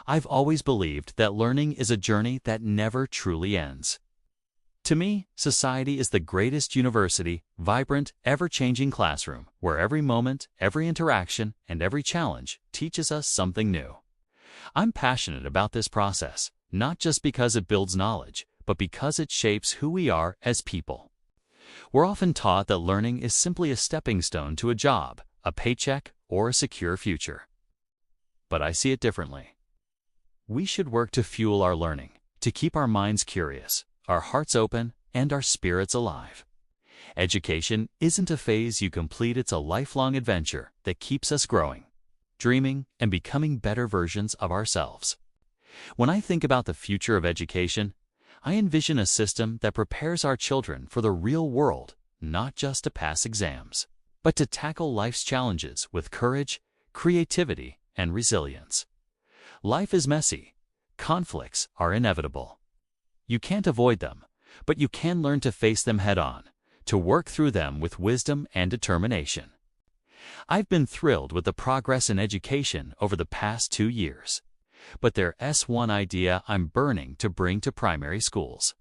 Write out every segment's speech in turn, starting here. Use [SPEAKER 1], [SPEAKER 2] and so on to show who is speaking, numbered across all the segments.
[SPEAKER 1] I've always believed that learning is a journey that never truly ends. To me, society is the greatest university, vibrant, ever-changing classroom, where every moment, every interaction, and every challenge teaches us something new. I'm passionate about this process, not just because it builds knowledge, but because it shapes who we are as people. We're often taught that learning is simply a stepping stone to a job, a paycheck, or a secure future. But I see it differently. We should work to fuel our learning, to keep our minds curious, our hearts open, and our spirits alive. Education isn't a phase you complete, it's a lifelong adventure that keeps us growing, dreaming, and becoming better versions of ourselves. When I think about the future of education, I envision a system that prepares our children for the real world, not just to pass exams, but to tackle life's challenges with courage, creativity, and resilience. Life is messy. Conflicts are inevitable. You can't avoid them, but you can learn to face them head-on, to work through them with wisdom and determination. I've been thrilled with the progress in education over the past 2 years, but there's one idea I'm burning to bring to primary schools.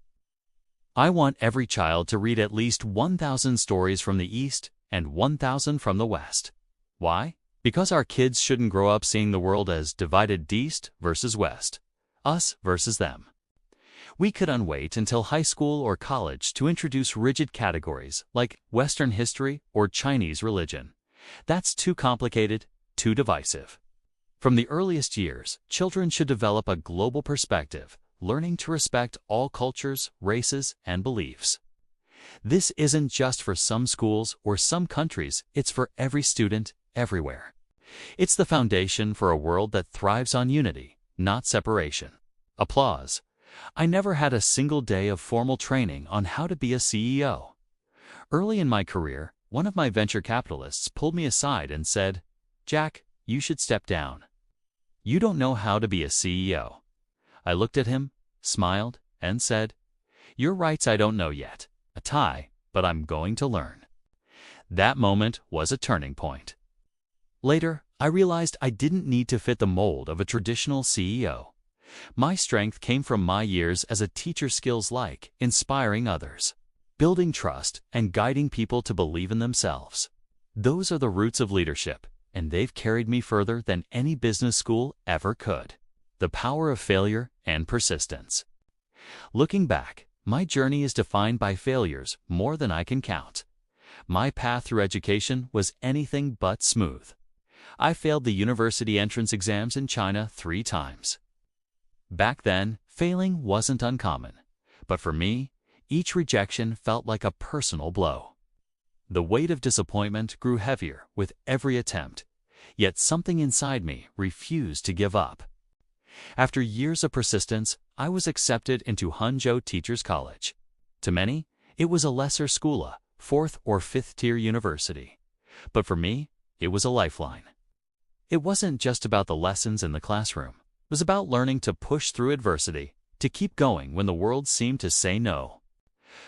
[SPEAKER 1] I want every child to read at least 1,000 stories from the East and 1,000 from the West. Why? Because our kids shouldn't grow up seeing the world as divided East versus West, us versus them. We couldn't wait until high school or college to introduce rigid categories like Western history or Chinese religion. That's too complicated, too divisive. From the earliest years, children should develop a global perspective, learning to respect all cultures, races, and beliefs. This isn't just for some schools or some countries, it's for every student, everywhere. It's the foundation for a world that thrives on unity, not separation. Applause. I never had a single day of formal training on how to be a CEO. Early in my career, one of my venture capitalists pulled me aside and said, "Jack, you should step down. You don't know how to be a CEO." I looked at him, smiled, and said, "You're right, I don't know yet, but I'm going to learn." That moment was a turning point. Later, I realized I didn't need to fit the mold of a traditional CEO. My strength came from my years as a teacher, skills like inspiring others, building trust, and guiding people to believe in themselves. Those are the roots of leadership, and they've carried me further than any business school ever could. The power of failure and persistence. Looking back, my journey is defined by failures more than I can count. My path through education was anything but smooth. I failed the university entrance exams in China 3 times. Back then, failing wasn't uncommon, but for me, each rejection felt like a personal blow. The weight of disappointment grew heavier with every attempt, yet something inside me refused to give up. After years of persistence, I was accepted into Hangzhou Teachers College. To many, it was a lesser school, a 4th or 5th tier university. But for me, it was a lifeline. It wasn't just about the lessons in the classroom. It was about learning to push through adversity, to keep going when the world seemed to say no.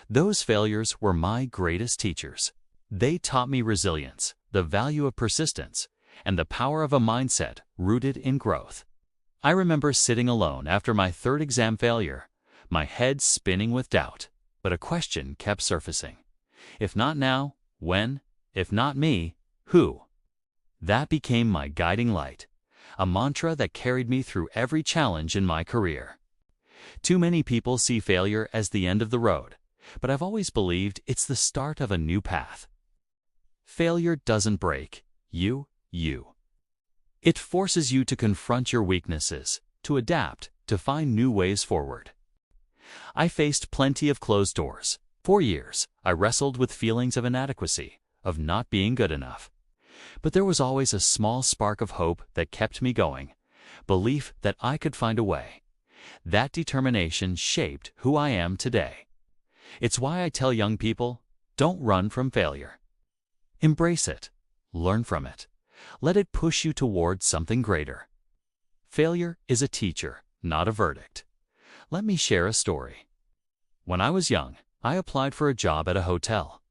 [SPEAKER 1] Those failures were my greatest teachers. They taught me resilience, the value of persistence, and the power of a mindset rooted in growth. I remember sitting alone after my 3rd exam failure, my head spinning with doubt, but a question kept surfacing. If not now, when? If not me, who? That became my guiding light, a mantra that carried me through every challenge in my career. Too many people see failure as the end of the road, but I've always believed it's the start of a new path. Failure doesn't break you. It forces you to confront your weaknesses, to adapt, to find new ways forward. I faced plenty of closed doors. For years, I wrestled with feelings of inadequacy, of not being good enough. But there was always a small spark of hope that kept me going, belief that I could find a way. That determination shaped who I am today. It's why I tell young people, don't run from failure. Embrace it. Learn from it. Let it push you toward something greater. Failure is a teacher, not a verdict. Let me share a story. When I was young, I applied for a job at a hotel.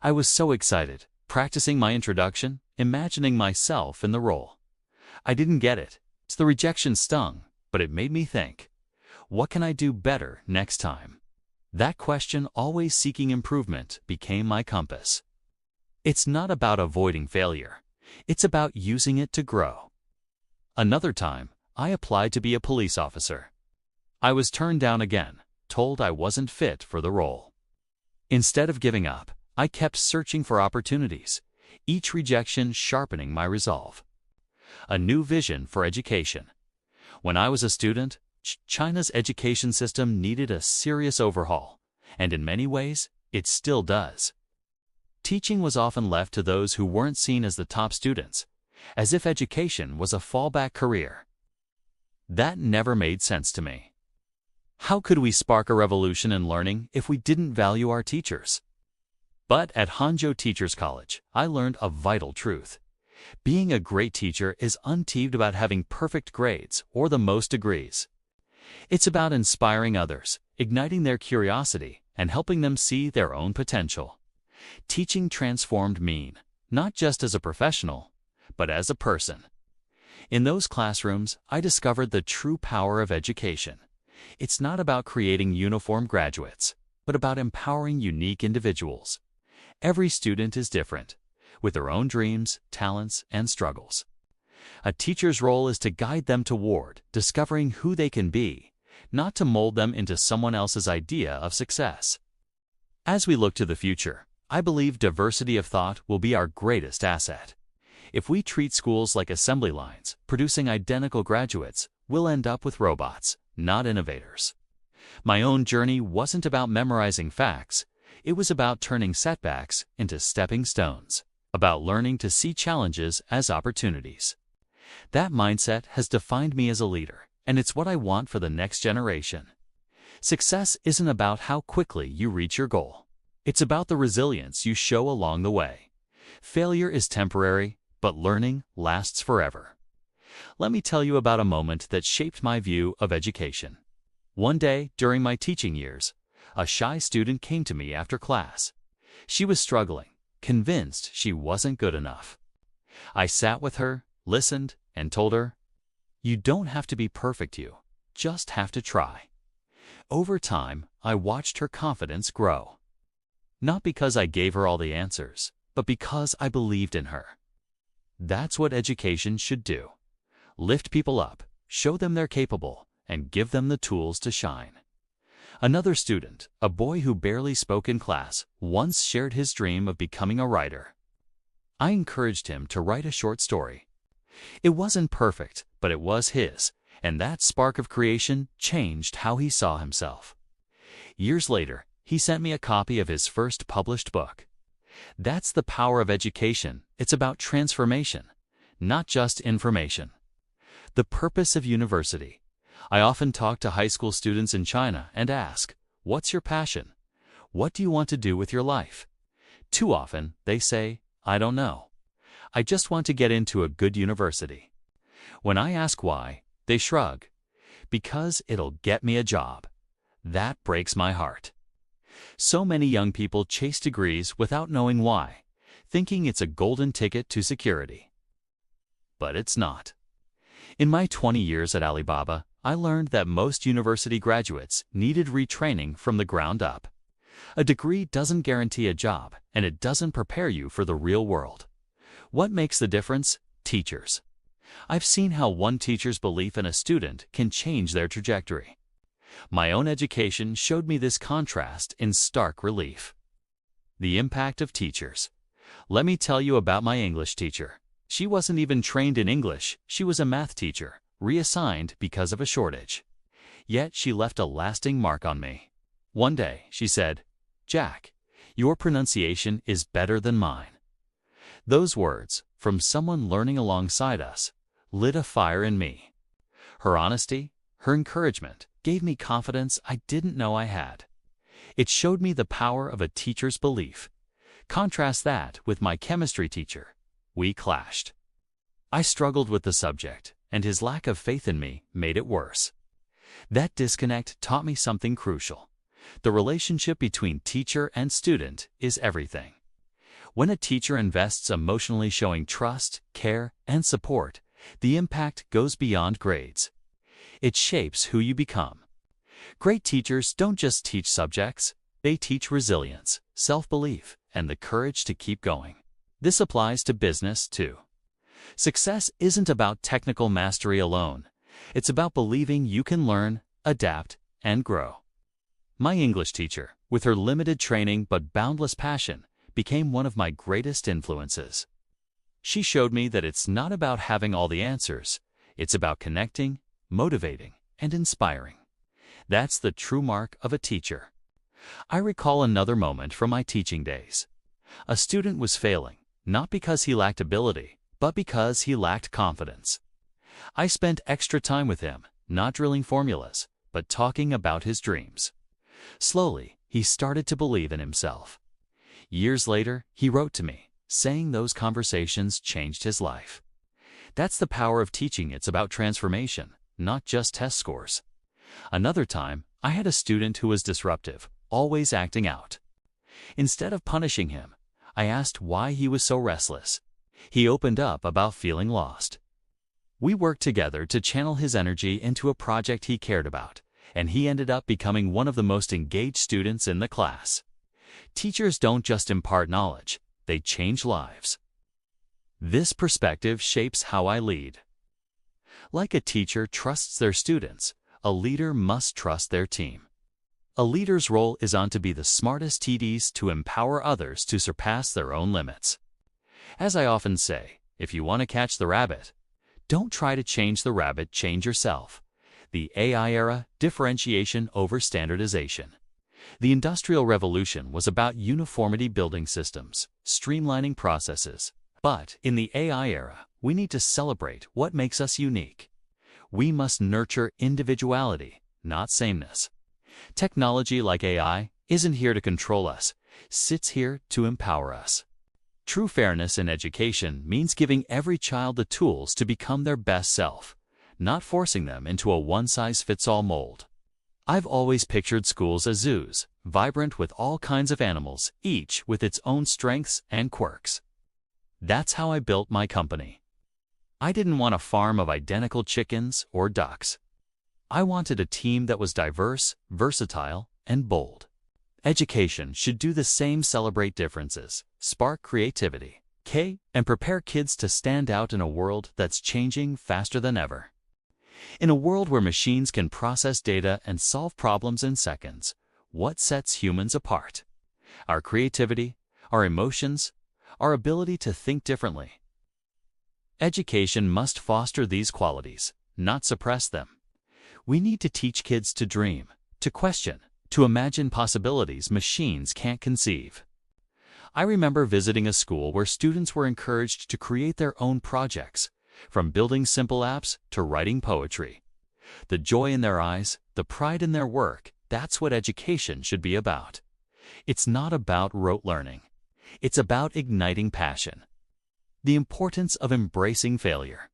[SPEAKER 1] I was so excited, practicing my introduction, imagining myself in the role. I didn't get it. The rejection stung, but it made me think, what can I do better next time? That question, always seeking improvement, became my compass. It's not about avoiding failure. It's about using it to grow. Another time, I applied to be a police officer. I was turned down again, told I wasn't fit for the role. Instead of giving up, I kept searching for opportunities, each rejection sharpening my resolve. A new vision for education. When I was a student, China's education system needed a serious overhaul, and in many ways, it still does. Teaching was often left to those who weren't seen as the top students, as if education was a fallback career. That never made sense to me. How could we spark a revolution in learning if we didn't value our teachers? But at Hangzhou Teachers College, I learned a vital truth. Being a great teacher is untethered about having perfect grades or the most degrees. It's about inspiring others, igniting their curiosity, and helping them see their own potential. Teaching transformed me, not just as a professional, but as a person. In those classrooms, I discovered the true power of education. It's not about creating uniform graduates, but about empowering unique individuals. Every student is different, with their own dreams, talents, and struggles. A teacher's role is to guide them toward discovering who they can be, not to mold them into someone else's idea of success. As we look to the future, I believe diversity of thought will be our greatest asset. If we treat schools like assembly lines, producing identical graduates, we'll end up with robots, not innovators. My own journey wasn't about memorizing facts. It was about turning setbacks into stepping stones, about learning to see challenges as opportunities. That mindset has defined me as a leader, and it's what I want for the next generation. Success isn't about how quickly you reach your goal. It's about the resilience you show along the way. Failure is temporary, but learning lasts forever. Let me tell you about a moment that shaped my view of education. One day, during my teaching years, a shy student came to me after class. She was struggling, convinced she wasn't good enough. I sat with her, listened, and told her, "You don't have to be perfect, you just have to try." Over time, I watched her confidence grow. Not because I gave her all the answers, but because I believed in her. That's what education should do. Lift people up, show them they're capable, and give them the tools to shine. Another student, a boy who barely spoke in class, once shared his dream of becoming a writer. I encouraged him to write a short story. It wasn't perfect, but it was his, and that spark of creation changed how he saw himself. Years later, he sent me a copy of his first published book. That's the power of education. It's about transformation, not just information. The purpose of university. I often talk to high school students in China and ask, "What's your passion? What do you want to do with your life?" Too often, they say, "I don't know. I just want to get into a good university." When I ask why, they shrug. "Because it'll get me a job." That breaks my heart. So many young people chase degrees without knowing why, thinking it's a golden ticket to security. But it's not. In my 20 years at Alibaba, I learned that most university graduates needed retraining from the ground up. A degree doesn't guarantee a job, and it doesn't prepare you for the real world. What makes the difference? Teachers. I've seen how one teacher's belief in a student can change their trajectory. My own education showed me this contrast in stark relief. The impact of teachers. Let me tell you about my English teacher. She wasn't even trained in English. She was a math teacher, reassigned because of a shortage. Yet she left a lasting mark on me. One day, she said, "Jack, your pronunciation is better than mine." Those words, from someone learning alongside us, lit a fire in me. Her honesty, her encouragement, gave me confidence I didn't know I had. It showed me the power of a teacher's belief. Contrast that with my chemistry teacher. We clashed. I struggled with the subject, and his lack of faith in me made it worse. That disconnect taught me something crucial. The relationship between teacher and student is everything. When a teacher invests emotionally, showing trust, care, and support, the impact goes beyond grades. it shapes who you become. Great teachers don't just teach subjects, they teach resilience, self-belief, and the courage to keep going. This applies to business, too. Success isn't about technical mastery alone. It's about believing you can learn, adapt, and grow. My English teacher, with her limited training but boundless passion, became one of my greatest influences. She showed me that it's not about having all the answers. It's about connecting, motivating, and inspiring. That's the true mark of a teacher. I recall another moment from my teaching days. A student was failing, not because he lacked ability, but because he lacked confidence. I spent extra time with him, not drilling formulas, but talking about his dreams. Slowly, he started to believe in himself. Years later, he wrote to me, saying those conversations changed his life. That's the power of teaching. It's about transformation, not just test scores. Another time, I had a student who was disruptive, always acting out. Instead of punishing him, I asked why he was so restless. He opened up about feeling lost. We worked together to channel his energy into a project he cared about, and he ended up becoming one of the most engaged students in the class. Teachers don't just impart knowledge, they change lives. This perspective shapes how I lead. Like a teacher trusts their students, a leader must trust their team. A leader's role is to be the smartest TDs to empower others to surpass their own limits. As I often say, if you want to catch the rabbit, don't try to change the rabbit, change yourself. The AI era, differentiation over standardization. The Industrial Revolution was about uniformity, building systems, streamlining processes. But in the AI era, we need to celebrate what makes us unique. We must nurture individuality, not sameness. Technology like AI isn't here to control us, it's here to empower us. True fairness in education means giving every child the tools to become their best self, not forcing them into a one-size-fits-all mold. I've always pictured schools as zoos, vibrant with all kinds of animals, each with its own strengths and quirks. That's how I built my company. I didn't want a farm of identical chickens or ducks. I wanted a team that was diverse, versatile, and bold. Education should do the same: celebrate differences, spark creativity, and prepare kids to stand out in a world that's changing faster than ever. In a world where machines can process data and solve problems in seconds, what sets humans apart? Our creativity, our emotions, our ability to think differently. Education must foster these qualities, not suppress them. We need to teach kids to dream, to question, to imagine possibilities machines can't conceive. I remember visiting a school where students were encouraged to create their own projects, from building simple apps to writing poetry. The joy in their eyes, the pride in their work, that's what education should be about. It's not about rote learning. It's about igniting passion. The importance of embracing failure.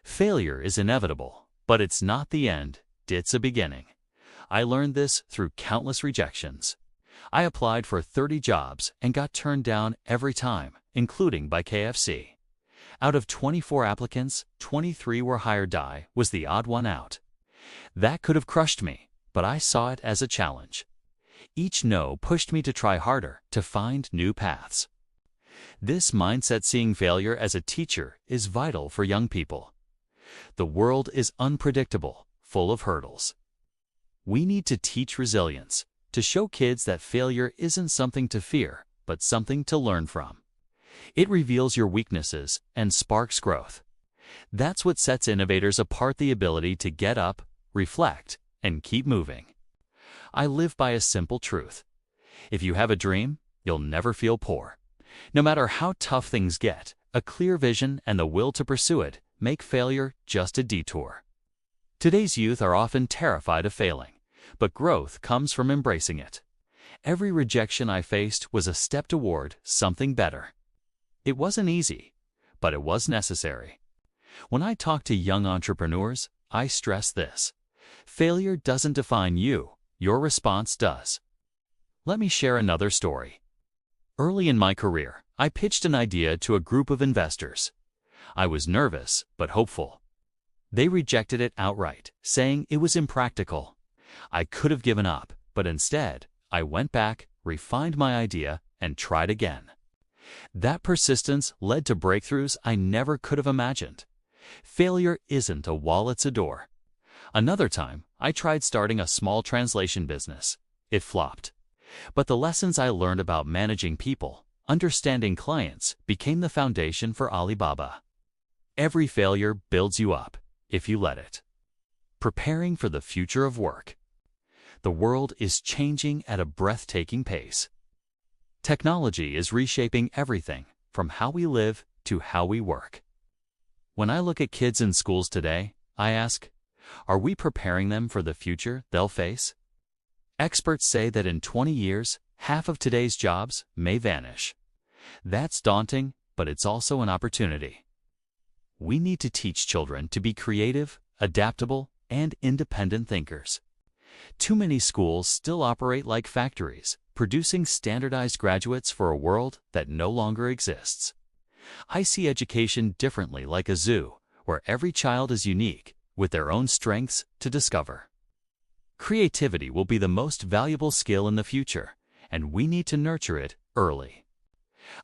[SPEAKER 1] Failure is inevitable, but it's not the end, it's a beginning. I learned this through countless rejections. I applied for 30 jobs and got turned down every time, including by KFC. Out of 24 applicants, 23 were hired. I was the odd one out. That could have crushed me, but I saw it as a challenge. Each no pushed me to try harder, to find new paths. This mindset, seeing failure as a teacher, is vital for young people. The world is unpredictable, full of hurdles. We need to teach resilience, to show kids that failure isn't something to fear, but something to learn from. It reveals your weaknesses and sparks growth. That's what sets innovators apart: the ability to get up, reflect, and keep moving. I live by a simple truth. If you have a dream, you'll never feel poor. No matter how tough things get, a clear vision and the will to pursue it make failure just a detour. Today's youth are often terrified of failing, but growth comes from embracing it. Every rejection I faced was a step toward something better. It wasn't easy, but it was necessary. When I talk to young entrepreneurs, I stress this: failure doesn't define you, your response does. Let me share another story. Early in my career, I pitched an idea to a group of investors. I was nervous but hopeful. They rejected it outright, saying it was impractical. I could have given up, but instead, I went back, refined my idea, and tried again. That persistence led to breakthroughs I never could have imagined. Failure isn't a wall, it's a door. Another time, I tried starting a small translation business. It flopped. But the lessons I learned about managing people, understanding clients, became the foundation for Alibaba. Every failure builds you up, if you let it. Preparing for the future of work. The world is changing at a breathtaking pace. Technology is reshaping everything, from how we live to how we work. When I look at kids in schools today, I ask, are we preparing them for the future they'll face? Experts say that in 20 years, half of today's jobs may vanish. That's daunting, but it's also an opportunity. We need to teach children to be creative, adaptable, and independent thinkers. Too many schools still operate like factories, producing standardized graduates for a world that no longer exists. I see education differently, like a zoo, where every child is unique, with their own strengths to discover. Creativity will be the most valuable skill in the future, and we need to nurture it early.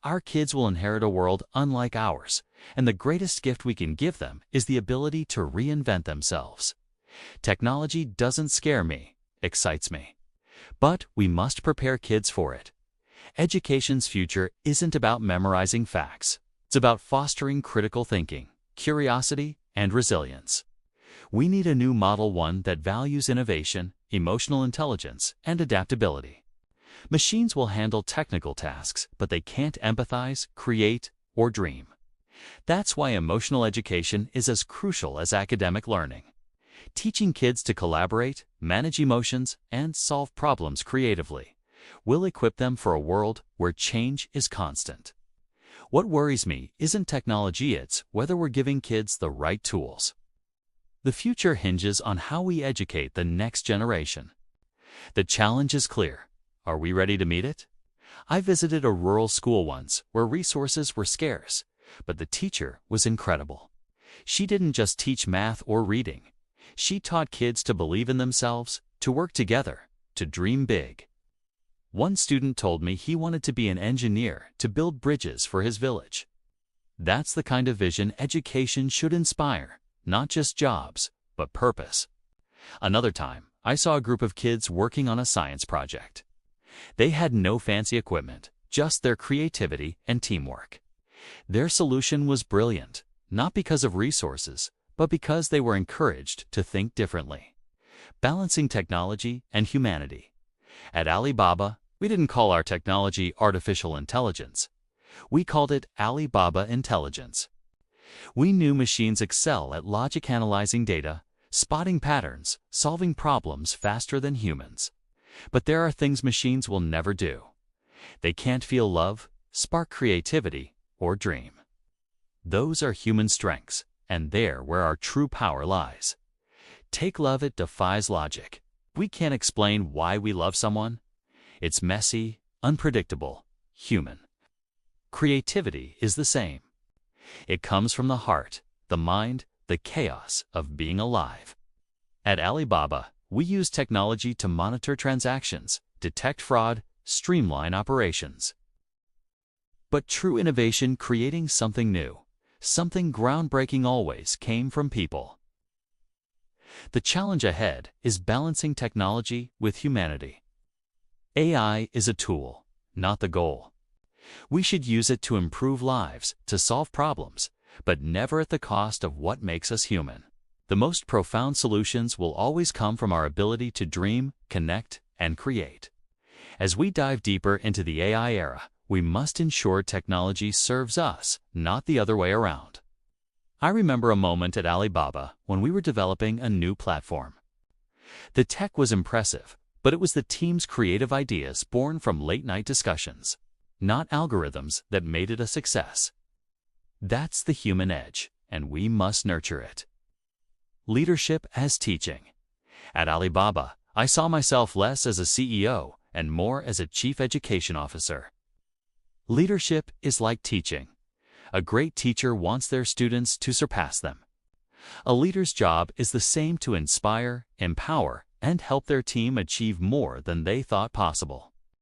[SPEAKER 1] Our kids will inherit a world unlike ours, and the greatest gift we can give them is the ability to reinvent themselves. Technology doesn't scare me, excites me. But we must prepare kids for it. Education's future isn't about memorizing facts. It's about fostering critical thinking, curiosity, and resilience. We need a new model, one that values innovation, emotional intelligence, and adaptability. Machines will handle technical tasks, but they can't empathize, create, or dream. That's why emotional education is as crucial as academic learning. Teaching kids to collaborate, manage emotions, and solve problems creatively will equip them for a world where change is constant. What worries me isn't technology, it's whether we're giving kids the right tools. The future hinges on how we educate the next generation. The challenge is clear. Are we ready to meet it? I visited a rural school once where resources were scarce, but the teacher was incredible. She didn't just teach math or reading. She taught kids to believe in themselves, to work together, to dream big. One student told me he wanted to be an engineer to build bridges for his village. That's the kind of vision education should inspire, not just jobs, but purpose. Another time, I saw a group of kids working on a science project. They had no fancy equipment, just their creativity and teamwork. Their solution was brilliant, not because of resources, but because they were encouraged to think differently. Balancing technology and humanity. At Alibaba, we didn't call our technology artificial intelligence. We called it Alibaba Intelligence. We knew machines excel at logic, analyzing data, spotting patterns, solving problems faster than humans. But there are things machines will never do. They can't feel love, spark creativity, or dream. Those are human strengths, and they're where our true power lies. Take love, it defies logic. We can't explain why we love someone. It's messy, unpredictable, human. Creativity is the same. It comes from the heart, the mind, the chaos of being alive. At Alibaba, we use technology to monitor transactions, detect fraud, streamline operations. But true innovation, creating something new, something groundbreaking, always came from people. The challenge ahead is balancing technology with humanity. AI is a tool, not the goal. We should use it to improve lives, to solve problems, but never at the cost of what makes us human. The most profound solutions will always come from our ability to dream, connect, and create. As we dive deeper into the AI era, we must ensure technology serves us, not the other way around. I remember a moment at Alibaba when we were developing a new platform. The tech was impressive, but it was the team's creative ideas born from late-night discussions, not algorithms, that made it a success. That's the human edge, and we must nurture it. Leadership as teaching. At Alibaba, I saw myself less as a CEO and more as a chief education officer. Leadership is like teaching. A great teacher wants their students to surpass them. A leader's job is the same: to inspire, empower, and help their team achieve more than they thought possible.